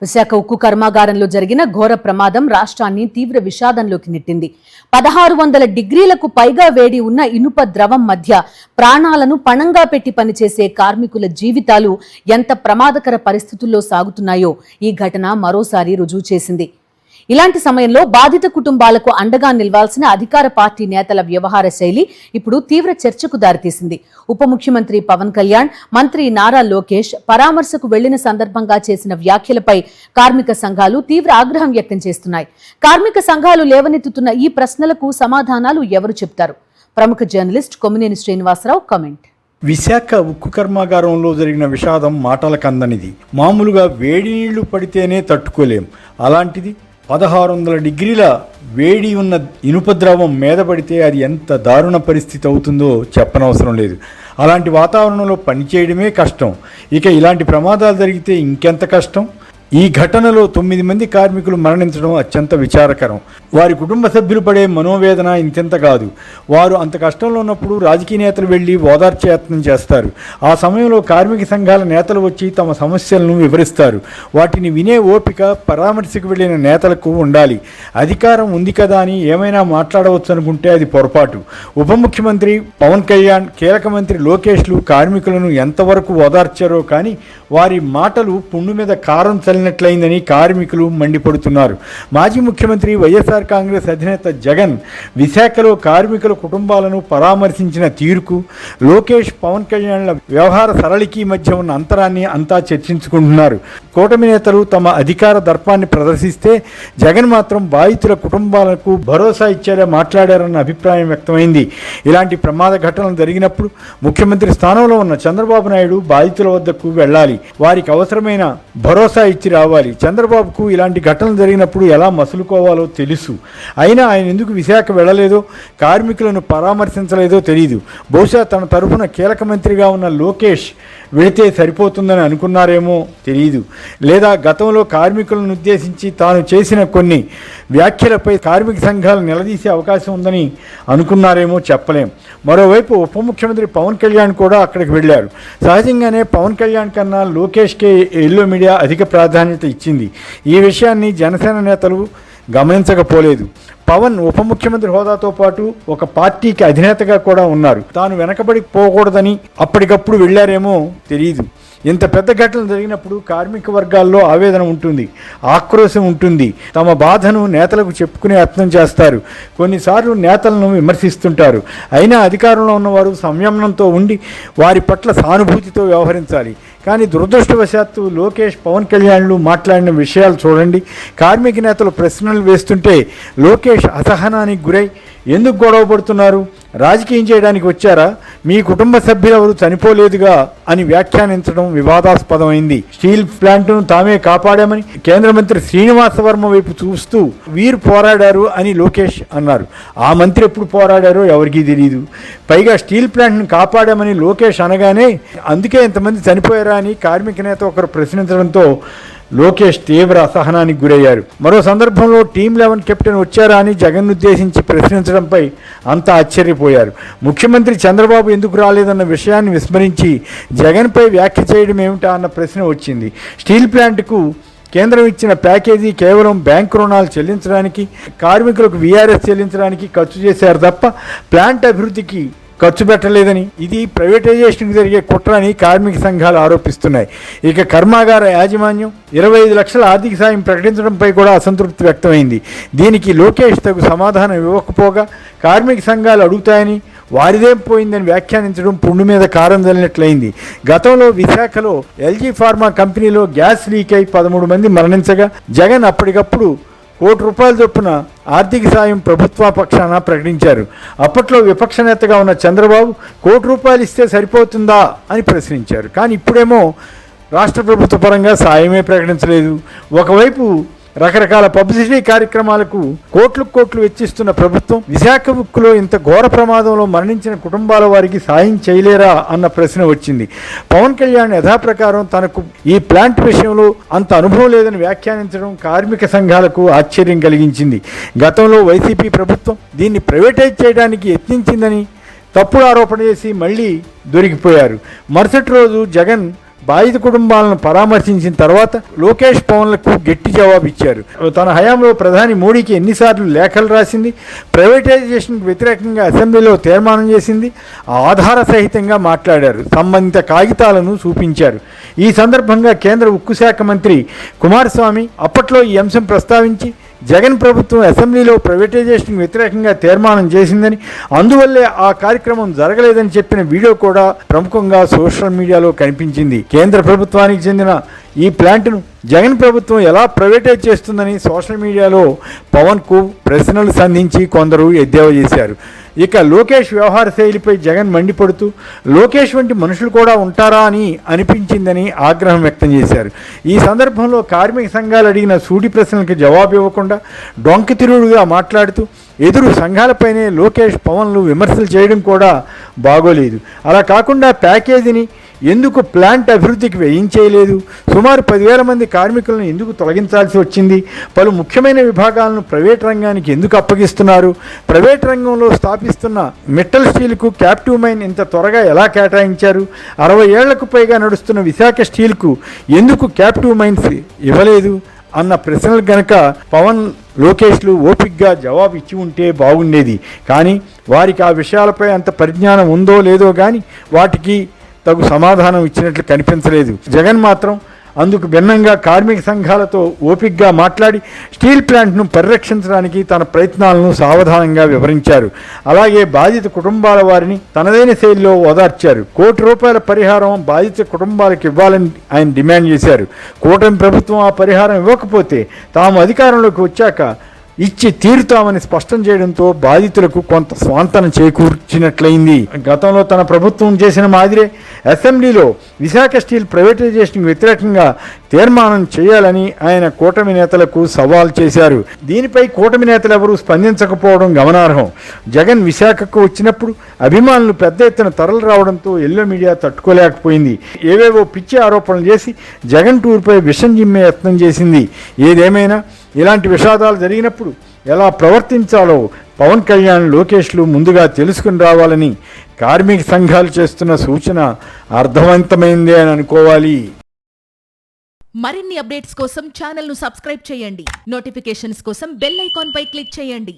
విశాఖ ఉక్కు కర్మాగారంలో జరిగిన ఘోర ప్రమాదం రాష్ట్రాన్ని తీవ్ర విషాదంలోకి నెట్టింది. 1600 డిగ్రీలకు పైగా వేడి ఉన్న ఇనుప ద్రవం మధ్య ప్రాణాలను పణంగా పెట్టి పనిచేసే కార్మికుల జీవితాలు ఎంత ప్రమాదకర పరిస్థితుల్లో సాగుతున్నాయో ఈ ఘటన మరోసారి రుజువు చేసింది. ఇలాంటి సమయంలో బాధిత కుటుంబాలకు అండగా నిలవాల్సిన అధికార పార్టీ నేతల వ్యవహార శైలి ఇప్పుడు తీవ్ర చర్చకు దారితీసింది. ఉప ముఖ్యమంత్రి పవన్ కళ్యాణ్, మంత్రి నారా లోకేష్ పరామర్శకు వెళ్లిన సందర్భంగా చేసిన వ్యాఖ్యలపై కార్మిక సంఘాలు తీవ్ర ఆగ్రహం వ్యక్తం చేస్తున్నాయి. కార్మిక సంఘాలు లేవనెత్తుతున్న ఈ ప్రశ్నలకు సమాధానాలు ఎవరు చెప్తారు? ప్రముఖ జర్నలిస్ట్ కొమ్మినేని శ్రీనివాసరావు కామెంట్. విశాఖ ఉక్కు కర్మాగారంలో జరిగిన విషాదం మాటలకు అందనిది. మామూలుగా వేడి నీళ్లు పడితేనే తట్టుకోలేం, అలాంటిది 1600 డిగ్రీల వేడి ఉన్న ఇనుప ద్రవం మీద పడితే అది ఎంత దారుణ పరిస్థితి అవుతుందో చెప్పనవసరం లేదు. అలాంటి వాతావరణంలో పనిచేయడమే కష్టం, ఇక ఇలాంటి ప్రమాదాలు జరిగితే ఇంకెంత కష్టం. ఈ ఘటనలో 9 మంది కార్మికులు మరణించడం అత్యంత విచారకరం. వారి కుటుంబ సభ్యులు పడే మనోవేదన ఇంతెంత కాదు. వారు అంత కష్టంలో ఉన్నప్పుడు రాజకీయ నేతలు వెళ్ళి ఓదార్చే యత్నం చేస్తారు. ఆ సమయంలో కార్మిక సంఘాల నేతలు వచ్చి తమ సమస్యలను వివరిస్తారు. వాటిని వినే ఓపిక పరామర్శకు వెళ్ళిన నేతలకు ఉండాలి. అధికారం ఉంది కదా అని ఏమైనా మాట్లాడవచ్చు అనుకుంటే అది పొరపాటు. ఉప ముఖ్యమంత్రి పవన్ కళ్యాణ్, కీలక మంత్రి లోకేష్లు కార్మికులను ఎంతవరకు ఓదార్చారో కానీ వారి మాటలు పుండు మీద కారం చల్లినట్లయిందని కార్మికులు మండిపడుతున్నారు. మాజీ ముఖ్యమంత్రి వైఎస్ఆర్ కాంగ్రెస్ అధినేత జగన్ విశాఖలో కార్మికుల కుటుంబాలను పరామర్శించిన తీరుకు లోకేష్, పవన్ కళ్యాణ్ల వ్యవహార సరళికి మధ్య ఉన్న అంతరాన్ని అంతా చర్చించుకుంటున్నారు. కూటమి నేతలు తమ అధికార దర్పాన్ని ప్రదర్శిస్తే జగన్ మాత్రం బాధితుల కుటుంబాలకు భరోసా ఇచ్చేలా మాట్లాడారన్న అభిప్రాయం వ్యక్తమైంది. ఇలాంటి ప్రమాద ఘటనలు జరిగినప్పుడు ముఖ్యమంత్రి స్థానంలో ఉన్న చంద్రబాబు నాయుడు బాధితుల వద్దకు వెళ్ళాలి, వారికి అవసరమైన భరోసా ఇచ్చి రావాలి. చంద్రబాబుకు ఇలాంటి ఘటనలు జరిగినప్పుడు ఎలా మసులుకోవాలో తెలుసు. అయినా ఆయన ఎందుకు విశాఖ వెళ్ళలేదో, కార్మికులను పరామర్శించలేదో తెలియదు. బహుశా తన తరఫున కీలక మంత్రిగా ఉన్న లోకేష్ వెళితే సరిపోతుందని అనుకున్నారేమో తెలియదు. లేదా గతంలో కార్మికులను ఉద్దేశించి తాను చేసిన కొన్ని వ్యాఖ్యలపై కార్మిక సంఘాలు నిలదీసే అవకాశం ఉందని అనుకున్నారేమో చెప్పలేం. మరోవైపు ఉప ముఖ్యమంత్రి పవన్ కళ్యాణ్ కూడా అక్కడికి వెళ్ళారు. సహజంగానే పవన్ కళ్యాణ్ కన్నా లోకేష్కే ఎల్లో మీడియా అధిక ప్రాధాన్యత ఇచ్చింది. ఈ విషయాన్ని జనసేన నేతలు గమనించకపోలేదు. పవన్ ఉప ముఖ్యమంత్రి హోదాతో పాటు ఒక పార్టీకి అధినేతగా కూడా ఉన్నారు. తాను వెనకబడి పోకూడదని అప్పటికప్పుడు వెళ్ళారేమో తెలియదు. ఇంత పెద్ద ఘటనలు జరిగినప్పుడు కార్మిక వర్గాల్లో ఆవేదన ఉంటుంది, ఆక్రోశం ఉంటుంది. తమ బాధను నేతలకు చెప్పుకునే యత్నం చేస్తారు. కొన్నిసార్లు నేతలను విమర్శిస్తుంటారు. అయినా అధికారంలో ఉన్నవారు సంయమనంతో ఉండి వారి పట్ల సానుభూతితో వ్యవహరించాలి. కానీ దురదృష్టవశాత్తు లోకేష్, పవన్ కళ్యాణ్లు మాట్లాడిన విషయాలు చూడండి. కార్మిక నేతలు ప్రశ్నలు వేస్తుంటే లోకేష్ అసహనానికి గురై ఎందుకు గొడవ పడుతున్నారు, రాజకీయం చేయడానికి వచ్చారా, మీ కుటుంబ సభ్యులెవరు చనిపోలేదుగా అని వ్యాఖ్యానించడం వివాదాస్పదమైంది. స్టీల్ ప్లాంట్ను తామే కాపాడామని కేంద్ర మంత్రి శ్రీనివాస వర్మ వైపు చూస్తూ వీరు పోరాడారు అని లోకేష్ అన్నారు. ఆ మంత్రి ఎప్పుడు పోరాడారో ఎవరికీ తెలియదు. పైగా స్టీల్ ప్లాంట్ను కాపాడామని లోకేష్ అనగానే అందుకే ఇంతమంది చనిపోయారా అని కార్మిక నేత ఒకరు ప్రశ్నించడంతో లోకేష్ తీవ్ర అసహనానికి గురయ్యారు. మరో సందర్భంలో టీమ్ 11 కెప్టెన్ వచ్చారా అని జగన్ ఉద్దేశించి ప్రశ్నించడంపై అంతా ఆశ్చర్యపోయారు. ముఖ్యమంత్రి చంద్రబాబు ఎందుకు రాలేదన్న విషయాన్ని విస్మరించి జగన్పై వ్యాఖ్య చేయడం ఏమిటా అన్న ప్రశ్న వచ్చింది. స్టీల్ ప్లాంట్కు కేంద్రం ఇచ్చిన ప్యాకేజీ కేవలం బ్యాంకు రుణాలు చెల్లించడానికి, కార్మికులకు వీఆర్ఎస్ చెల్లించడానికి ఖర్చు చేశారు తప్ప ప్లాంట్ అభివృద్ధికి ఖర్చు పెట్టలేదని, ఇది ప్రైవేటైజేషన్కి జరిగే కుట్ర అని కార్మిక సంఘాలు ఆరోపిస్తున్నాయి. ఇక కర్మాగార యాజమాన్యం 25 లక్షల ఆర్థిక సాయం ప్రకటించడంపై కూడా అసంతృప్తి వ్యక్తమైంది. దీనికి లోకేష్ తగు సమాధానం ఇవ్వకపోగా కార్మిక సంఘాలు అడుగుతాయని, వారిదేం పోయిందని వ్యాఖ్యానించడం పుండు మీద కారం చల్లినట్లయింది. గతంలో విశాఖలో ఎల్జీ ఫార్మా కంపెనీలో గ్యాస్ లీక్ అయి 13 మంది మరణించగా జగన్ అప్పటికప్పుడు ₹1 చొప్పున ఆర్థిక సాయం ప్రభుత్వ పక్షాన ప్రకటించారు. అప్పట్లో విపక్ష నేతగా ఉన్న చంద్రబాబు ₹1 ఇస్తే సరిపోతుందా అని ప్రశ్నించారు. కానీ ఇప్పుడేమో రాష్ట్ర ప్రభుత్వ పరంగా సాయమే ప్రకటించలేదు. ఒకవైపు రకరకాల పబ్లిసిటీ కార్యక్రమాలకు కోట్లు వెచ్చిస్తున్న ప్రభుత్వం విశాఖ ఉక్కులో ఇంత ఘోర ప్రమాదంలో మరణించిన కుటుంబాల వారికి సాయం చేయలేరా అన్న ప్రశ్న వచ్చింది. పవన్ కళ్యాణ్ యథాప్రకారం తనకు ఈ ప్లాంట్ విషయంలో అంత అనుభవం లేదని వ్యాఖ్యానించడం కార్మిక సంఘాలకు ఆశ్చర్యం కలిగించింది. గతంలో వైసీపీ ప్రభుత్వం దీన్ని ప్రైవేటైజ్ చేయడానికి యత్నించిందని తప్పుడు ఆరోపణ చేసి మళ్ళీ దొరికిపోయారు. మరుసటి రోజు జగన్ బాధిత కుటుంబాలను పరామర్శించిన తర్వాత లోకేష్ పవన్లకు గట్టి జవాబు ఇచ్చారు. తన హయాంలో ప్రధాని మోడీకి ఎన్నిసార్లు లేఖలు రాసింది, ప్రైవేటైజేషన్కు వ్యతిరేకంగా అసెంబ్లీలో తీర్మానం చేసింది, ఆధార సహితంగా మాట్లాడారు, సంబంధిత కాగితాలను చూపించారు. ఈ సందర్భంగా కేంద్ర ఉక్కు శాఖ మంత్రి కుమారస్వామి అప్పట్లో ఈ అంశం ప్రస్తావించి జగన్ ప్రభుత్వం అసెంబ్లీలో ప్రైవేటైజేషన్కు వ్యతిరేకంగా తీర్మానం చేసిందని, అందువల్లే ఆ కార్యక్రమం జరగలేదని చెప్పిన వీడియో కూడా ప్రముఖంగా సోషల్ మీడియాలో కనిపించింది. కేంద్ర ప్రభుత్వానికి చెందిన ఈ ప్లాంట్ను జగన్ ప్రభుత్వం ఎలా ప్రైవేటైజ్ చేస్తుందని సోషల్ మీడియాలో పవన్కు ప్రశ్నలు సంధించి కొందరు ఎద్దేవా చేశారు. ఇక లోకేష్ వ్యవహార శైలిపై జగన్ మండిపడుతూ లోకేష్ వంటి మనుషులు కూడా ఉంటారా అని అనిపించిందని ఆగ్రహం వ్యక్తం చేశారు. ఈ సందర్భంలో కార్మిక సంఘాలు అడిగిన సూటి ప్రశ్నలకు జవాబు ఇవ్వకుండా డొంకతిరుడుగా మాట్లాడుతూ ఎదురు సంఘాలపైనే లోకేష్ పవన్లు విమర్శలు చేయడం కూడా బాగోలేదు. అలా కాకుండా ప్యాకేజీని ఎందుకు ప్లాంట్ అభివృద్ధికి వ్యయించేయలేదు, సుమారు 10,000 మంది కార్మికులను ఎందుకు తొలగించాల్సి వచ్చింది, పలు ముఖ్యమైన విభాగాలను ప్రైవేట్ రంగానికి ఎందుకు అప్పగిస్తున్నారు, ప్రైవేట్ రంగంలో స్థాపిస్తున్న మెటల్ స్టీల్కు క్యాప్టివ్ మైన్ ఇంత త్వరగా ఎలా కేటాయించారు, 60 ఏళ్లకు పైగా నడుస్తున్న విశాఖ స్టీల్కు ఎందుకు క్యాప్టివ్ మైన్స్ ఇవ్వలేదు అన్న ప్రశ్నలు గనక పవన్ లోకేష్లు ఓపిక్గా జవాబు ఇచ్చి ఉంటే బాగుండేది. కానీ వారికి ఆ విషయాలపై అంత పరిజ్ఞానం ఉందో లేదో కానీ వాటికి తగు సమాధానం ఇచ్చినట్లు కనిపించలేదు. జగన్ మాత్రం అందుకు భిన్నంగా కార్మిక సంఘాలతో ఓపిక్గా మాట్లాడి స్టీల్ ప్లాంట్ను పరిరక్షించడానికి తన ప్రయత్నాలను సావధానంగా వివరించారు. అలాగే బాధిత కుటుంబాల వారిని తనదైన శైలిలో ఓదార్చారు. ₹1 కోటి పరిహారం బాధిత కుటుంబాలకు ఇవ్వాలని ఆయన డిమాండ్ చేశారు. కూటమి ప్రభుత్వం ఆ పరిహారం ఇవ్వకపోతే తాము అధికారంలోకి వచ్చాక ఇచ్చి తీరుతామని స్పష్టం చేయడంతో బాధితులకు కొంత స్వాంతన చేకూర్చినట్లయింది. గతంలో తన ప్రభుత్వం చేసిన మాదిరే అసెంబ్లీలో విశాఖ స్టీల్ ప్రైవేటైజేషన్కు వ్యతిరేకంగా తీర్మానం చేయాలని ఆయన కూటమి నేతలకు సవాల్ చేశారు. దీనిపై కూటమి నేతలు ఎవరూ స్పందించకపోవడం గమనార్హం. జగన్ విశాఖకు వచ్చినప్పుడు అభిమానులు పెద్ద ఎత్తున తరలి రావడంతో ఎల్లో మీడియా తట్టుకోలేకపోయింది. ఏవేవో పిచ్చి ఆరోపణలు చేసి జగన్ టూర్పై విషం జిమ్మే యత్నం చేసింది. ఏదేమైనా ఇలాంటి విషాదాలు జరిగినప్పుడు ఎలా ప్రవర్తించాలో పవన్ కళ్యాణ్ లోకేష్లు ముందుగా తెలుసుకుని రావాలని కార్మిక సంఘాలు చేస్తున్న సూచన అర్థవంతమైందే అని అనుకోవాలి. మరిన్ని అప్డేట్స్ కోసం ఛానల్ను సబ్స్క్రైబ్ చేయండి. నోటిఫికేషన్స్ కోసం బెల్ ఐకాన్ పై క్లిక్ చేయండి.